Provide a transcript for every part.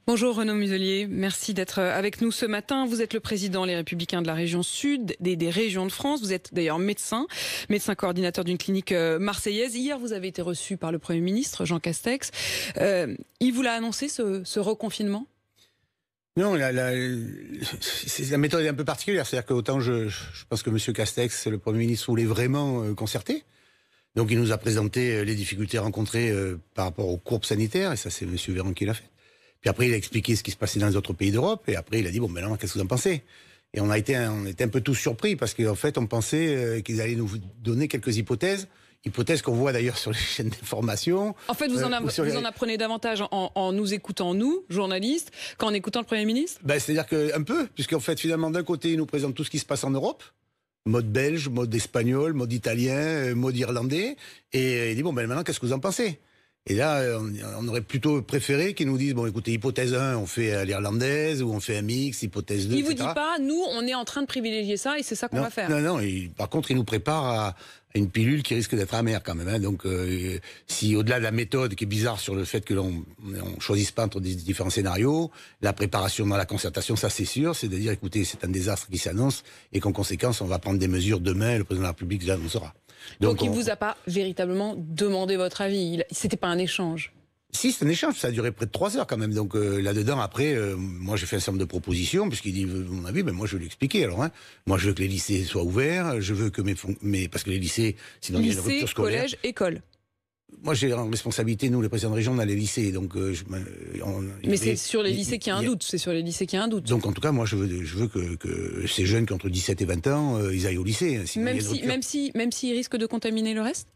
Bonjour Renaud Muselier, merci d'être avec nous ce matin. Vous êtes le président Les Républicains de la région sud, des régions de France. Vous êtes d'ailleurs médecin coordinateur d'une clinique marseillaise. Hier, vous avez été reçu par le Premier ministre, Jean Castex. Il vous l'a annoncé, ce reconfinement ? Non, la méthode est un peu particulière. C'est-à-dire qu'autant je pense que M. Castex, le Premier ministre, voulait vraiment concerter. Donc il nous a présenté les difficultés rencontrées par rapport aux courbes sanitaires, et ça c'est M. Véran qui l'a fait. Puis après il a expliqué ce qui se passait dans les autres pays d'Europe, et après il a dit bon maintenant qu'est-ce que vous en pensez? Et on était un peu tous surpris parce qu'en fait on pensait qu'ils allaient nous donner quelques hypothèses qu'on voit d'ailleurs sur les chaînes d'information. En fait vous en apprenez davantage en nous écoutant, nous, journalistes, qu'en écoutant le Premier ministre? C'est-à-dire qu'un peu, puisqu'en fait finalement d'un côté il nous présente tout ce qui se passe en Europe, mode belge, mode espagnol, mode italien, mode irlandais, et il dit bon ben maintenant qu'est-ce que vous en pensez? Et là, on aurait plutôt préféré qu'ils nous disent, bon écoutez, hypothèse 1, on fait à l'irlandaise, ou on fait un mix, hypothèse 2, Il etc. vous dit pas, nous, on est en train de privilégier ça, et c'est ça qu'on va faire. Non, par contre, il nous prépare à une pilule qui risque d'être amère quand même. Hein. Donc, si au-delà de la méthode qui est bizarre sur le fait que l'on choisisse pas entre des différents scénarios, la préparation dans la concertation, ça c'est sûr, c'est de dire, écoutez, c'est un désastre qui s'annonce, et qu'en conséquence, on va prendre des mesures demain, le président de la République l'annoncera. Donc il ne vous a pas véritablement demandé votre avis, c'était pas un échange? Si, c'est un échange, ça a duré près de 3 heures quand même. Donc là-dedans, après, moi j'ai fait un certain nombre de propositions, puisqu'il dit, mon avis, ben moi je vais l'expliquer. Alors, hein, moi je veux que les lycées soient ouverts, je veux que parce que les lycées, sinon il y a une rupture scolaire. Collège, école. Moi j'ai en responsabilité, nous les présidents de région, on a les lycées, donc. Mais c'est sur les lycées qu'il y a un doute. C'est sur les lycées qu'il y a un doute. Donc en tout cas, moi je veux que ces jeunes qui ont entre 17 et 20 ans, ils aillent au lycée. Même s'ils risquent de contaminer le reste.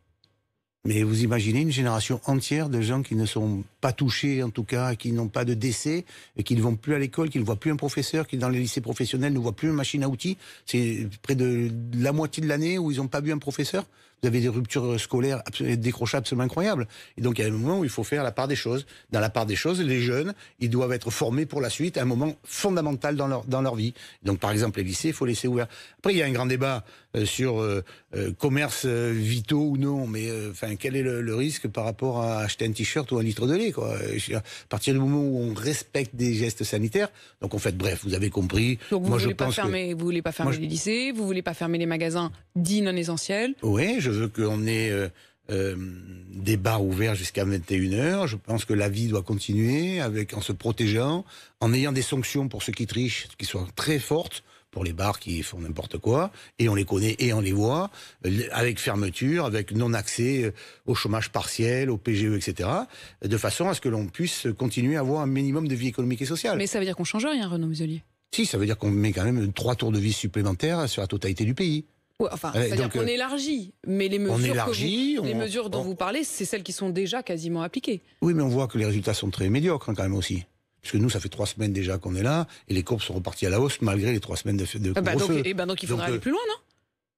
Mais vous imaginez une génération entière de gens qui ne sont pas touchés, en tout cas, qui n'ont pas de décès, et qui ne vont plus à l'école, qui ne voient plus un professeur, qui dans les lycées professionnels ne voient plus une machine à outils. C'est près de la moitié de l'année où ils n'ont pas vu un professeur. Vous avez des ruptures scolaires, des décrochages absolument incroyables. Et donc il y a un moment où il faut faire la part des choses. Dans la part des choses, les jeunes, ils doivent être formés pour la suite, à un moment fondamental dans leur vie. Donc par exemple, les lycées, il faut laisser ouverts. Après, il y a un grand débat sur commerce vitaux ou non, mais quel est le risque par rapport à acheter un t-shirt ou un litre de lait, quoi. À partir du moment où on respecte des gestes sanitaires, donc en fait, bref, vous avez compris. Donc vous voulez pas fermer les lycées, vous voulez pas fermer les magasins dits non essentiels. Oui, je veux qu'on ait des bars ouverts jusqu'à 21h. Je pense que la vie doit continuer en se protégeant, en ayant des sanctions pour ceux qui trichent, qui soient très fortes, pour les bars qui font n'importe quoi, et on les connaît et on les voit, avec fermeture, avec non-accès au chômage partiel, au PGE, etc., de façon à ce que l'on puisse continuer à avoir un minimum de vie économique et sociale. Mais ça veut dire qu'on change rien, Renaud Muselier? Si, ça veut dire qu'on met quand même 3 tours de vis supplémentaires sur la totalité du pays. Ouais, c'est-à-dire qu'on élargit, mais les mesures dont vous parlez, c'est celles qui sont déjà quasiment appliquées. Oui, mais on voit que les résultats sont très médiocres quand même aussi. Parce que nous, ça fait 3 semaines déjà qu'on est là, et les courbes sont reparties à la hausse malgré les 3 semaines de couvre-feu. Donc il faudra aller plus loin,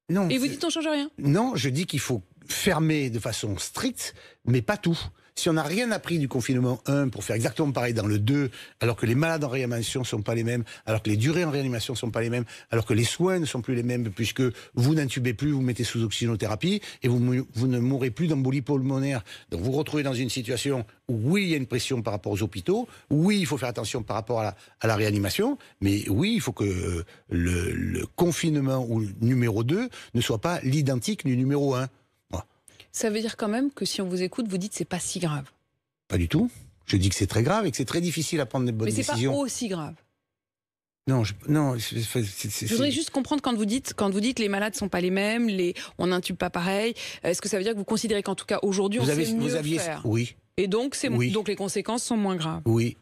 non? Et vous dites on change rien? Non, je dis qu'il faut fermer de façon stricte, mais pas tout. Si on n'a rien appris du confinement 1 pour faire exactement pareil dans le 2, alors que les malades en réanimation ne sont pas les mêmes, alors que les durées en réanimation ne sont pas les mêmes, alors que les soins ne sont plus les mêmes, puisque vous n'intubez plus, vous mettez sous oxygénothérapie, et vous ne mourrez plus d'embolie pulmonaire. Donc vous vous retrouvez dans une situation où oui, il y a une pression par rapport aux hôpitaux, oui, il faut faire attention par rapport à la réanimation, mais oui, il faut que le confinement numéro 2 ne soit pas l'identique du numéro 1. Ça veut dire quand même que si on vous écoute, vous dites c'est pas si grave. Pas du tout. Je dis que c'est très grave et que c'est très difficile à prendre des bonnes décisions. Mais c'est pas aussi grave. Non, je voudrais juste comprendre quand vous dites les malades sont pas les mêmes, on n'intube pas pareil. Est-ce que ça veut dire que vous considérez qu'en tout cas aujourd'hui on sait mieux faire? Oui. Et donc donc les conséquences sont moins graves. Oui.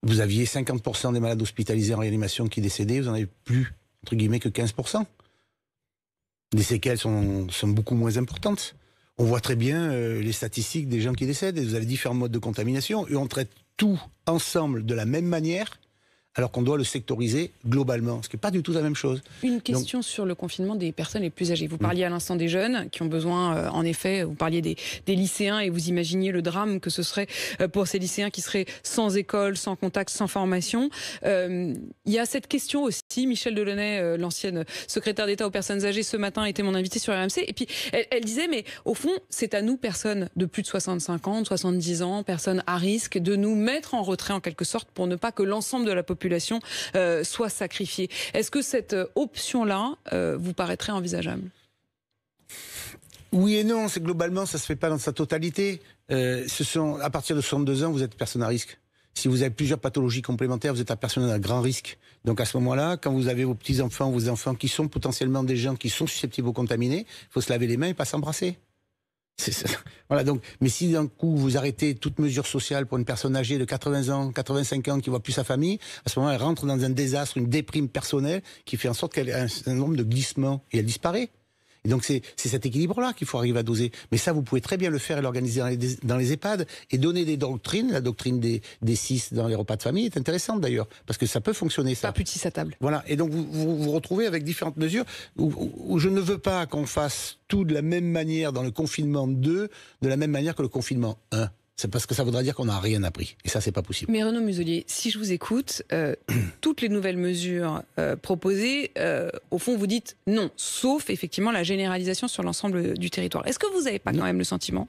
Vous aviez 50% des malades hospitalisés en réanimation qui décédaient, vous en avez plus entre guillemets que 15%. Les séquelles sont beaucoup moins importantes. On voit très bien les statistiques des gens qui décèdent. Et vous avez différents modes de contamination. Et on traite tout ensemble de la même manière, alors qu'on doit le sectoriser globalement, ce qui n'est pas du tout la même chose. Une question sur le confinement des personnes les plus âgées. Vous parliez à l'instant des jeunes qui ont besoin, en effet, vous parliez des lycéens et vous imaginiez le drame que ce serait pour ces lycéens qui seraient sans école, sans contact, sans formation. Il y a cette question aussi, Michèle Delaunay, l'ancienne secrétaire d'État aux personnes âgées, ce matin était mon invitée sur RMC, et puis elle disait, mais au fond, c'est à nous, personnes de plus de 65 ans, de 70 ans, personnes à risque, de nous mettre en retrait en quelque sorte pour ne pas que l'ensemble de la population soit sacrifiée. Est-ce que cette option-là vous paraîtrait envisageable ? Oui et non, c'est globalement, ça se fait pas dans sa totalité. À partir de 62 ans, vous êtes personne à risque. Si vous avez plusieurs pathologies complémentaires, vous êtes un personne à grand risque. Donc à ce moment-là, quand vous avez vos petits-enfants, vos enfants qui sont potentiellement des gens qui sont susceptibles aux contaminés, il faut se laver les mains et pas s'embrasser. Voilà, donc, mais si d'un coup vous arrêtez toute mesure sociale pour une personne âgée de 80 ans, 85 ans qui voit plus sa famille, à ce moment-là elle rentre dans un désastre, une déprime personnelle qui fait en sorte qu'elle a un nombre de glissements et elle disparaît. Et donc c'est cet équilibre-là qu'il faut arriver à doser. Mais ça, vous pouvez très bien le faire et l'organiser dans les EHPAD et donner des doctrines. La doctrine des 6 dans les repas de famille est intéressante d'ailleurs, parce que ça peut fonctionner ça. Pas plus de 6 à table. Voilà, et donc vous retrouvez avec différentes mesures où je ne veux pas qu'on fasse tout de la même manière dans le confinement 2, de la même manière que le confinement 1. C'est parce que ça voudrait dire qu'on n'a rien appris. Et ça, c'est pas possible. Mais Renaud Muselier, si je vous écoute, toutes les nouvelles mesures proposées, au fond, vous dites non, sauf effectivement la généralisation sur l'ensemble du territoire. Est-ce que vous n'avez pas quand même le sentiment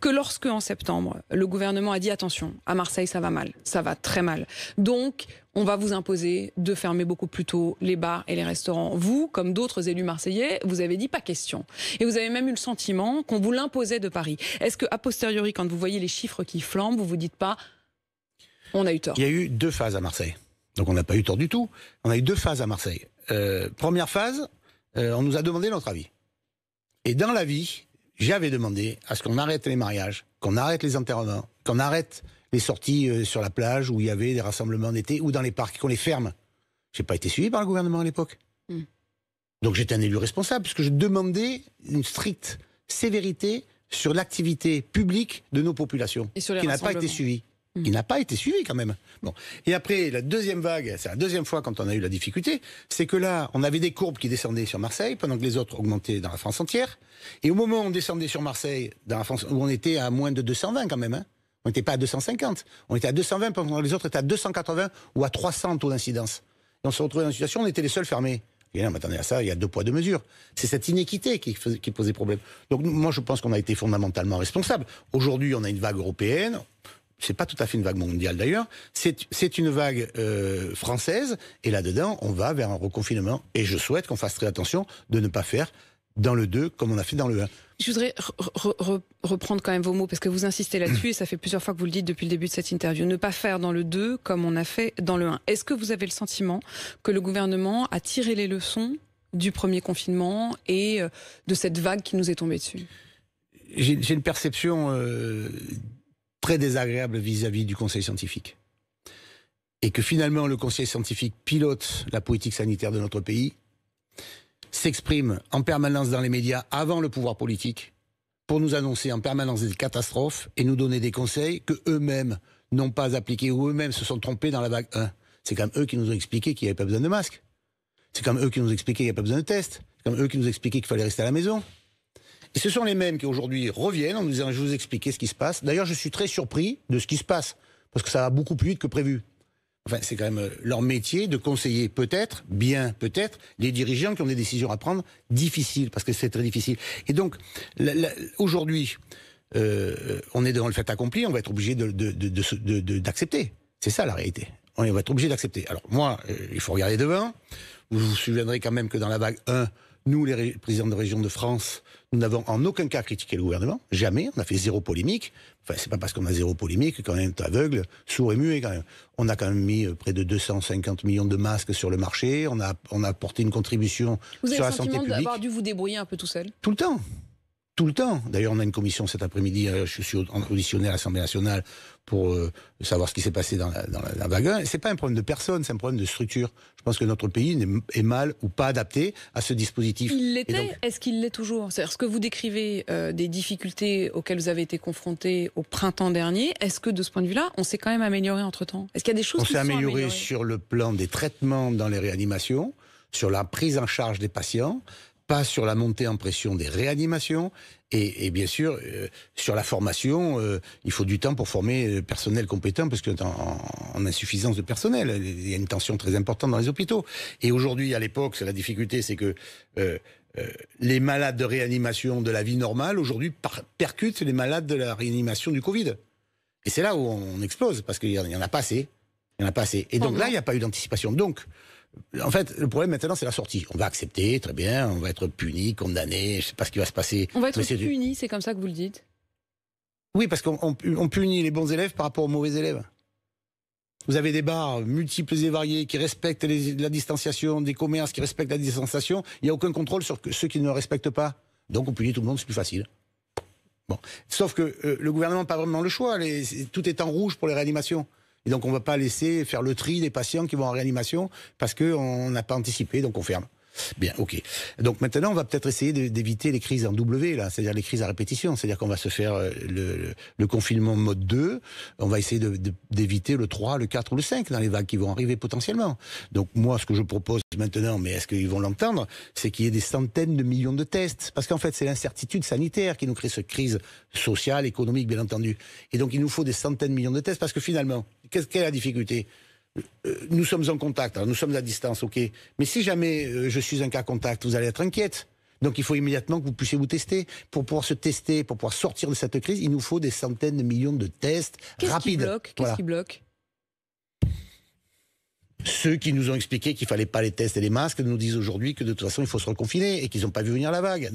que lorsque, en septembre, le gouvernement a dit attention, à Marseille, ça va mal, ça va très mal, donc on va vous imposer de fermer beaucoup plus tôt les bars et les restaurants. Vous, comme d'autres élus marseillais, vous avez dit pas question. Et vous avez même eu le sentiment qu'on vous l'imposait de Paris. Est-ce que, a posteriori, quand vous voyez les chiffres qui flambent, vous vous dites pas on a eu tort? Il y a eu 2 phases à Marseille. Donc on n'a pas eu tort du tout. On a eu 2 phases à Marseille. Première phase, on nous a demandé notre avis. Et dans l'avis, j'avais demandé à ce qu'on arrête les mariages, qu'on arrête les enterrements, qu'on arrête les sorties sur la plage où il y avait des rassemblements d'été ou dans les parcs, qu'on les ferme. Je n'ai pas été suivi par le gouvernement à l'époque. Donc j'étais un élu responsable puisque je demandais une stricte sévérité sur l'activité publique de nos populations, qui n'a pas été suivie. Qui n'a pas été suivi quand même. Bon. Et après, la deuxième vague, c'est la deuxième fois quand on a eu la difficulté, c'est que là, on avait des courbes qui descendaient sur Marseille, pendant que les autres augmentaient dans la France entière. Et au moment où on descendait sur Marseille, dans la France, où on était à moins de 220 quand même, hein, on n'était pas à 250, on était à 220 pendant que les autres étaient à 280 ou à 300 taux d'incidence. Et on se retrouvait dans une situation où on était les seuls fermés. Et là, attendez à ça, il y a 2 poids 2 mesures. C'est cette inéquité qui posait problème. Donc moi, je pense qu'on a été fondamentalement responsable. Aujourd'hui, on a une vague européenne. C'est pas tout à fait une vague mondiale d'ailleurs. C'est une vague française. Et là-dedans, on va vers un reconfinement. Et je souhaite qu'on fasse très attention de ne pas faire dans le 2 comme on a fait dans le 1. Je voudrais reprendre quand même vos mots, parce que vous insistez là-dessus, et ça fait plusieurs fois que vous le dites depuis le début de cette interview. Ne pas faire dans le 2 comme on a fait dans le 1. Est-ce que vous avez le sentiment que le gouvernement a tiré les leçons du premier confinement et de cette vague qui nous est tombée dessus? J'ai une perception très désagréable vis-à-vis du Conseil scientifique. Et que finalement, le Conseil scientifique pilote la politique sanitaire de notre pays, s'exprime en permanence dans les médias avant le pouvoir politique pour nous annoncer en permanence des catastrophes et nous donner des conseils que eux-mêmes n'ont pas appliqués ou eux-mêmes se sont trompés dans la vague 1. C'est quand même eux qui nous ont expliqué qu'il n'y avait pas besoin de masque. C'est quand même eux qui nous ont expliqué qu'il n'y avait pas besoin de tests. C'est quand même eux qui nous ont expliqué qu'il fallait rester à la maison. Et ce sont les mêmes qui aujourd'hui reviennent en nous disant je vais vous expliquer ce qui se passe. D'ailleurs, je suis très surpris de ce qui se passe parce que ça va beaucoup plus vite que prévu. Enfin, c'est quand même leur métier de conseiller peut-être, bien peut-être, les dirigeants qui ont des décisions à prendre difficiles, parce que c'est très difficile. Et donc, aujourd'hui, on est devant le fait accompli, on va être obligé d'accepter. C'est ça la réalité. On va être obligé d'accepter. Alors moi, il faut regarder devant. Vous vous souviendrez quand même que dans la vague 1, nous, les présidents de région de France, nous n'avons en aucun cas critiqué le gouvernement. Jamais. On a fait 0 polémique. Enfin, c'est pas parce qu'on a 0 polémique qu'on est aveugle, sourd et muet quand même. On a quand même mis près de 250 millions de masques sur le marché. On a apporté une contribution sur la santé publique. Vous avez le sentiment d'avoir dû vous débrouiller un peu tout seul? Tout le temps. tout le temps. D'ailleurs, on a une commission cet après-midi, je suis auditionné à l'Assemblée nationale pour savoir ce qui s'est passé dans la vague 1. C'est pas un problème de personne, c'est un problème de structure. Je pense que notre pays est mal ou pas adapté à ce dispositif. Il l'était, est-ce qu'il l'est toujours? C'est-à-dire, ce que vous décrivez des difficultés auxquelles vous avez été confrontés au printemps dernier, est-ce que de ce point de vue-là, on s'est quand même amélioré entre-temps? Est-ce qu'il y a des choses qui se sont améliorées? On s'est amélioré sur le plan des traitements dans les réanimations, sur la prise en charge des patients, pas sur la montée en pression des réanimations, et bien sûr, sur la formation, il faut du temps pour former le personnel compétent, parce qu'on est en insuffisance de personnel. Il y a une tension très importante dans les hôpitaux. Et aujourd'hui, à l'époque, la difficulté, c'est que les malades de réanimation de la vie normale, aujourd'hui, percutent les malades de la réanimation du Covid. Et c'est là où on explose, parce qu'il n'y en a pas assez. Il y en a pas assez. Et donc là, il n'y a pas eu d'anticipation. Donc, en fait, le problème maintenant, c'est la sortie. On va accepter, très bien, on va être puni, condamné, je ne sais pas ce qui va se passer. On va être puni, c'est comme ça que vous le dites? Oui, parce qu'on punit les bons élèves par rapport aux mauvais élèves. Vous avez des bars multiples et variés qui respectent la distanciation, des commerces qui respectent la distanciation. Il n'y a aucun contrôle sur ceux qui ne le respectent pas. Donc on punit tout le monde, c'est plus facile. Bon. Sauf que le gouvernement n'a pas vraiment le choix. Tout est en rouge pour les réanimations. Et donc on ne va pas laisser faire le tri des patients qui vont en réanimation parce qu'on n'a pas anticipé, donc on ferme. Bien, ok. Donc maintenant, on va peut-être essayer d'éviter les crises en W, là, c'est-à-dire les crises à répétition. C'est-à-dire qu'on va se faire le confinement mode 2, on va essayer d'éviter le 3, le 4 ou le 5 dans les vagues qui vont arriver potentiellement. Donc moi, ce que je propose maintenant, mais est-ce qu'ils vont l'entendre, c'est qu'il y ait des centaines de millions de tests. Parce qu'en fait, c'est l'incertitude sanitaire qui nous crée cette crise sociale, économique, bien entendu. Et donc, il nous faut des centaines de millions de tests parce que finalement, quelle est la difficulté ? Nous sommes en contact, alors nous sommes à distance, ok. Mais si jamais je suis un cas contact, vous allez être inquiète. Donc il faut immédiatement que vous puissiez vous tester. Pour pouvoir se tester, pour pouvoir sortir de cette crise, il nous faut des centaines de millions de tests rapides. Qu'est-ce qui bloque? Ceux qui nous ont expliqué qu'il fallait pas les tests et les masques nous disent aujourd'hui que de toute façon il faut se reconfiner et qu'ils n'ont pas vu venir la vague.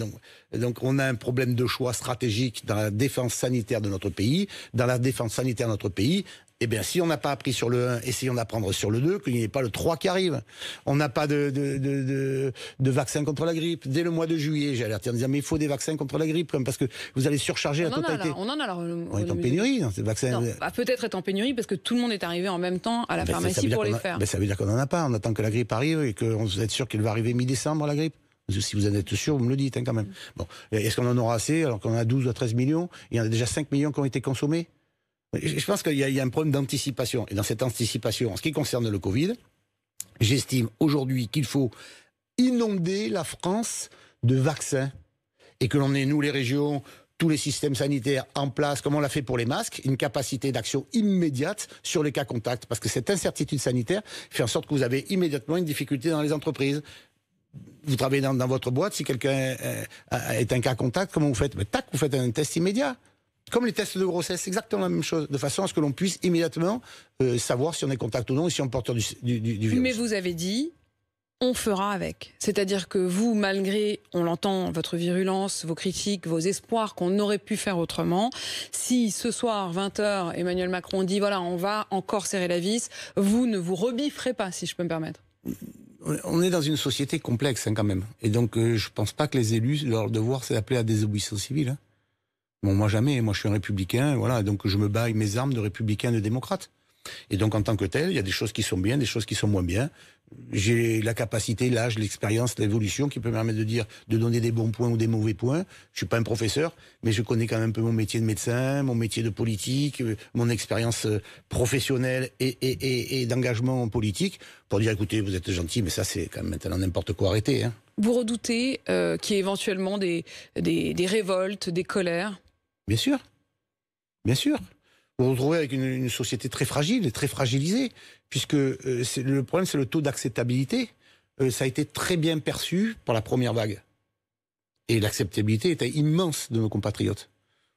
Donc on a un problème de choix stratégique dans la défense sanitaire de notre pays. Dans la défense sanitaire de notre pays, eh bien, si on n'a pas appris sur le 1, essayons d'apprendre sur le 2, qu'il n'y ait pas le 3 qui arrive. On n'a pas de vaccin contre la grippe. Dès le mois de juillet, j'ai alerté en disant, mais il faut des vaccins contre la grippe, parce que vous allez surcharger la totalité. On en a là. On est en pénurie, ces vaccins. Peut-être être en pénurie, parce que tout le monde est arrivé en même temps à la pharmacie pour les faire. Ça veut dire qu'on n'en a pas. On attend que la grippe arrive et qu'on vous êtes sûr qu'elle va arriver mi-décembre, la grippe. Si vous en êtes sûr, vous me le dites, hein, quand même. Bon. Est-ce qu'on en aura assez, alors qu'on a 12 à 13 millions? Il y en a déjà 5 millions qui ont été consommés. Je pense qu'il y a un problème d'anticipation. Et dans cette anticipation, en ce qui concerne le Covid, j'estime aujourd'hui qu'il faut inonder la France de vaccins. Et que l'on ait, nous, les régions, tous les systèmes sanitaires en place, comme on l'a fait pour les masques, une capacité d'action immédiate sur les cas contacts. Parce que cette incertitude sanitaire fait en sorte que vous avez immédiatement une difficulté dans les entreprises. Vous travaillez dans votre boîte, si quelqu'un est un cas contact, comment vous faites? Tac, vous faites un test immédiat. Comme les tests de grossesse, exactement la même chose, de façon à ce que l'on puisse immédiatement savoir si on est contact ou non et si on est porteur du virus. Mais vous avez dit, on fera avec. C'est-à-dire que vous, malgré, on l'entend, votre virulence, vos critiques, vos espoirs qu'on aurait pu faire autrement, si ce soir, 20h, Emmanuel Macron dit, voilà, on va encore serrer la vis, vous ne vous rebifferez pas, si je peux me permettre. On est dans une société complexe, hein, quand même. Et donc, je ne pense pas que les élus, leur devoir, c'est d'appeler à désobéissance civile, hein. Bon, moi jamais, moi je suis un républicain, voilà, donc je me bats avec mes armes de républicain, de démocrate. Et donc en tant que tel, il y a des choses qui sont bien, des choses qui sont moins bien. J'ai la capacité, l'âge, l'expérience, l'évolution qui peut me permettre de donner des bons points ou des mauvais points. Je suis pas un professeur, mais je connais quand même un peu mon métier de médecin, mon métier de politique, mon expérience professionnelle et d'engagement politique pour dire, écoutez, vous êtes gentil, mais ça c'est quand même maintenant n'importe quoi, arrêter, hein. Vous redoutez qu'il y ait éventuellement des révoltes, des colères? Bien sûr. Bien sûr. Vous vous retrouvez avec une société très fragile et très fragilisée, puisque le problème, c'est le taux d'acceptabilité. Ça a été très bien perçu pour la première vague. Et l'acceptabilité était immense de nos compatriotes.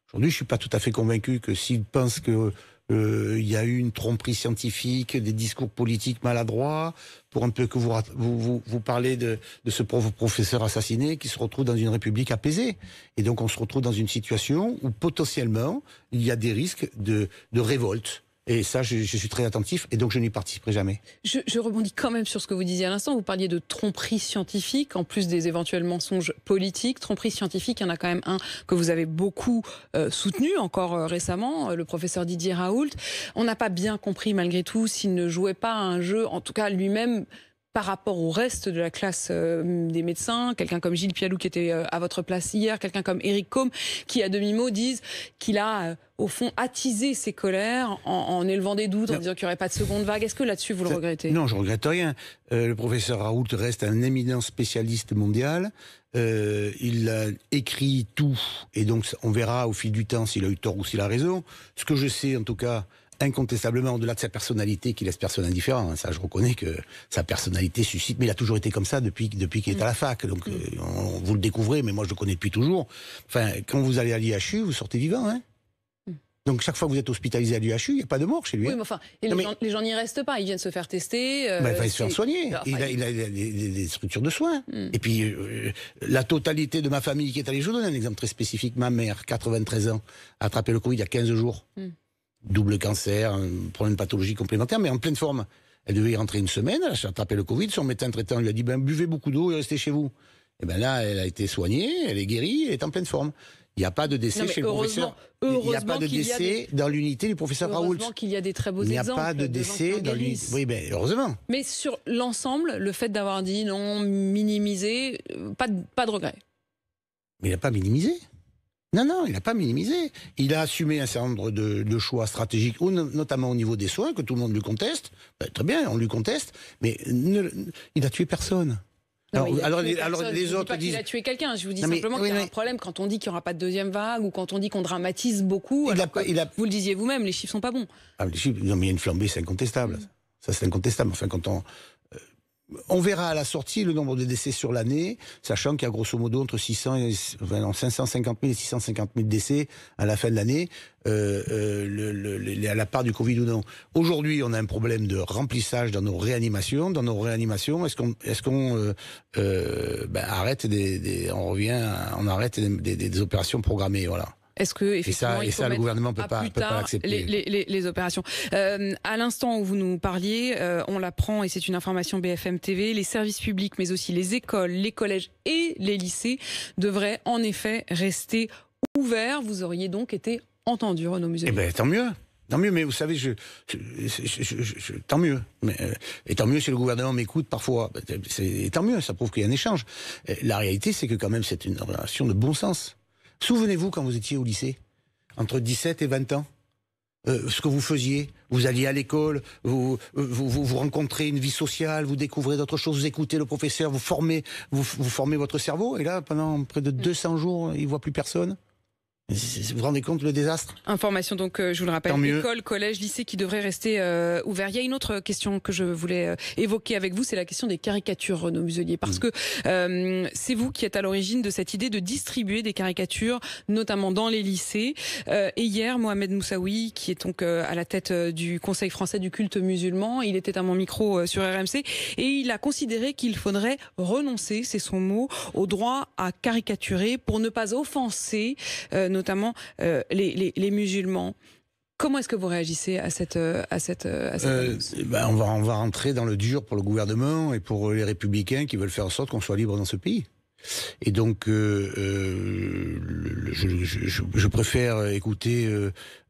Aujourd'hui, je ne suis pas tout à fait convaincu que s'ils pensent que il y a eu une tromperie scientifique, des discours politiques maladroits, pour un peu que vous parlez de ce professeur assassiné qui se retrouve dans une république apaisée. Et donc on se retrouve dans une situation où potentiellement il y a des risques de révolte. Et ça, je suis très attentif et donc je n'y participerai jamais. Je rebondis quand même sur ce que vous disiez à l'instant. Vous parliez de tromperie scientifique, en plus des éventuels mensonges politiques. Tromperie scientifique, il y en a quand même un que vous avez beaucoup soutenu encore récemment, le professeur Didier Raoult. On n'a pas bien compris malgré tout s'il ne jouait pas à un jeu, en tout cas lui-même, par rapport au reste de la classe des médecins, quelqu'un comme Gilles Pialou qui était à votre place hier, quelqu'un comme Éric Côme qui à demi-mot disent qu'il a au fond attisé ses colères en élevant des doutes, en disant qu'il n'y aurait pas de seconde vague. Est-ce que là-dessus vous le regrettez? Non, je ne regrette rien. Le professeur Raoult reste un éminent spécialiste mondial. Il a écrit tout et donc on verra au fil du temps s'il a eu tort ou s'il a raison. Ce que je sais en tout cas, incontestablement, au-delà de sa personnalité qui laisse personne indifférent, hein, ça je reconnais que sa personnalité suscite, mais il a toujours été comme ça depuis qu'il est à la fac, donc vous le découvrez, mais moi je le connais depuis toujours. Enfin, quand vous allez à l'IHU, vous sortez vivant, hein. Donc chaque fois que vous êtes hospitalisé à l'IHU, il n'y a pas de mort chez lui. Oui, mais enfin, les gens n'y restent pas, ils viennent se faire tester. Il va se faire soigner. Enfin, il a des structures de soins. Et puis la totalité de ma famille qui est allée, je vous donne un exemple très spécifique, ma mère, 93 ans, a attrapé le Covid il y a 15 jours. Double cancer, un problème de pathologie complémentaire, mais en pleine forme. Elle devait y rentrer une semaine, elle a attrapé le Covid, son médecin traitant lui a dit buvez beaucoup d'eau et restez chez vous. Et bien là, elle a été soignée, elle est guérie, elle est en pleine forme. Il n'y a pas de décès chez le professeur. Il n'y a pas de décès dans l'unité du professeur Raoult. Heureusement qu'il y a des très beaux exemples. Il n'y a pas de décès dans l'unité. Oui, ben heureusement. Mais sur l'ensemble, le fait d'avoir dit non, minimisé, pas de regret. Mais il n'a pas minimisé. Non, il n'a pas minimisé. Il a assumé un certain nombre de choix stratégiques, notamment au niveau des soins, que tout le monde lui conteste. Ben, très bien, on lui conteste, mais il n'a tué personne. Non, alors les autres disent... Il a tué quelqu'un. Je vous dis simplement qu'il y a un problème quand on dit qu'il n'y aura pas de deuxième vague ou quand on dit qu'on dramatise beaucoup. Vous le disiez vous-même, les chiffres sont pas bons. Ah, les chiffres, non, mais il y a une flambée, c'est incontestable. Ça, c'est incontestable. Enfin, quand on verra à la sortie le nombre de décès sur l'année, sachant qu'il y a grosso modo entre 550 000 et 650 000 décès à la fin de l'année, à la part du Covid ou non. Aujourd'hui, on a un problème de remplissage dans nos réanimations. Dans nos réanimations, est-ce qu'on arrête on arrête des opérations programmées, voilà. Est-ce que effectivement, et ça le gouvernement peut pas l'accepter. Les opérations. À l'instant où vous nous parliez, on l'apprend et c'est une information BFM TV, les services publics, mais aussi les écoles, les collèges et les lycées devraient en effet rester ouverts. Vous auriez donc été entendu, Renaud Muselier. Eh ben tant mieux. Tant mieux, mais vous savez, tant mieux. Et tant mieux si le gouvernement m'écoute parfois. Tant mieux, ça prouve qu'il y a un échange. La réalité, c'est que quand même, c'est une relation de bon sens. Souvenez-vous quand vous étiez au lycée, entre 17 et 20 ans, ce que vous faisiez, vous alliez à l'école, vous rencontrez une vie sociale, vous découvrez d'autres choses, vous écoutez le professeur, vous formez votre cerveau, et là, pendant près de 200 jours, il ne voit plus personne. Vous vous rendez compte le désastre? Information donc, je vous le rappelle, école, collège, lycée qui devraient rester ouverts. Il y a une autre question que je voulais évoquer avec vous, c'est la question des caricatures, Renaud Muselier, parce que c'est vous qui êtes à l'origine de cette idée de distribuer des caricatures, notamment dans les lycées. Et hier, Mohamed Moussaoui, qui est donc à la tête du Conseil français du culte musulman, il était à mon micro sur RMC, et il a considéré qu'il faudrait renoncer, c'est son mot, au droit à caricaturer pour ne pas offenser notamment les musulmans. Comment est-ce que vous réagissez à cette annonce? On va rentrer dans le dur pour le gouvernement et pour les républicains qui veulent faire en sorte qu'on soit libre dans ce pays. Et donc, je préfère écouter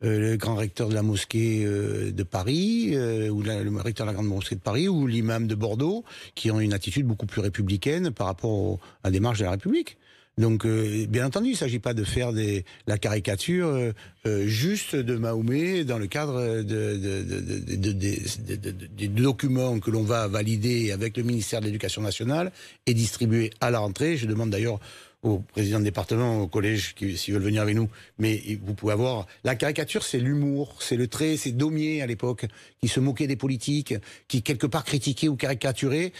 le grand recteur de la mosquée de Paris, ou le recteur de la grande mosquée de Paris, ou l'imam de Bordeaux, qui ont une attitude beaucoup plus républicaine par rapport à la démarche de la République. Donc, bien entendu, il ne s'agit pas de faire la caricature juste de Mahomet dans le cadre des documents que l'on va valider avec le ministère de l'Éducation nationale et distribuer à la rentrée. Je demande d'ailleurs au président de département, au collège, s'ils veulent venir avec nous. Mais vous pouvez avoir... La caricature, c'est l'humour, c'est le trait, c'est Daumier à l'époque, qui se moquait des politiques, qui quelque part critiquait ou caricaturait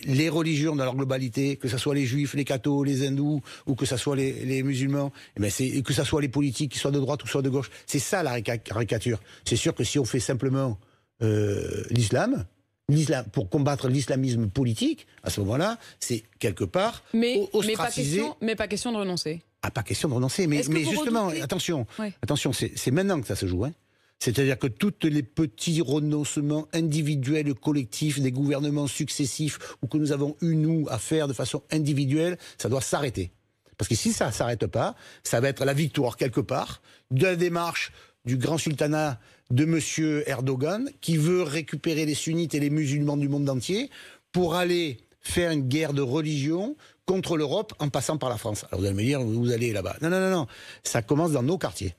les religions dans leur globalité, que ce soit les juifs, les cathos, les hindous, ou que ce soit les musulmans, que ce soit les politiques, qui soient de droite ou soit de gauche. C'est ça la caricature. C'est sûr que si on fait simplement l'islam, pour combattre l'islamisme politique, à ce moment-là, c'est quelque part ostracisé. Mais pas question de renoncer. Ah, pas question de renoncer. Mais justement, attention, c'est maintenant que ça se joue. Hein. C'est-à-dire que tous les petits renoncements individuels, collectifs, des gouvernements successifs, ou que nous avons eu, nous, à faire de façon individuelle, ça doit s'arrêter. Parce que si ça ne s'arrête pas, ça va être la victoire, quelque part, de la démarche du grand sultanat de M. Erdogan, qui veut récupérer les sunnites et les musulmans du monde entier pour aller faire une guerre de religion contre l'Europe en passant par la France. Alors vous allez me dire, vous allez là-bas. Non, non, non, non. Ça commence dans nos quartiers.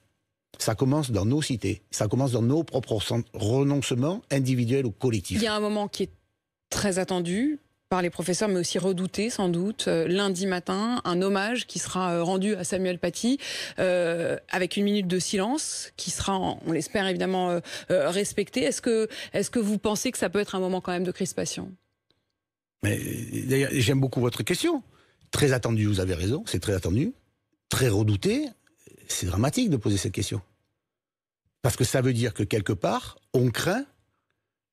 Ça commence dans nos cités. Ça commence dans nos propres renoncements individuels ou collectifs. Il y a un moment qui est très attendu par les professeurs, mais aussi redouté sans doute. Lundi matin, un hommage qui sera rendu à Samuel Paty avec une minute de silence qui sera, on l'espère évidemment, respectée. Est-ce que vous pensez que ça peut être un moment quand même de crispation ? Mais d'ailleurs, j'aime beaucoup votre question. Très attendu, vous avez raison, c'est très attendu. Très redouté, c'est dramatique de poser cette question. Parce que ça veut dire que quelque part, on craint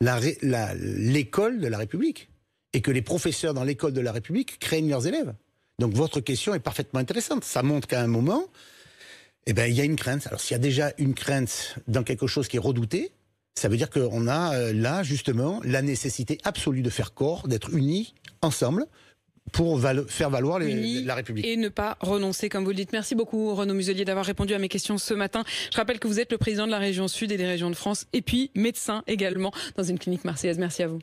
l'école de la République. Et que les professeurs dans l'école de la République craignent leurs élèves. Donc votre question est parfaitement intéressante. Ça montre qu'à un moment, il y a une crainte. Alors s'il y a déjà une crainte dans quelque chose qui est redouté, ça veut dire qu'on a là justement la nécessité absolue de faire corps, d'être unis ensemble pour faire valoir la République. Et ne pas renoncer, comme vous le dites. Merci beaucoup, Renaud Muselier, d'avoir répondu à mes questions ce matin. Je rappelle que vous êtes le président de la région Sud et des régions de France, et puis médecin également dans une clinique marseillaise. Merci à vous.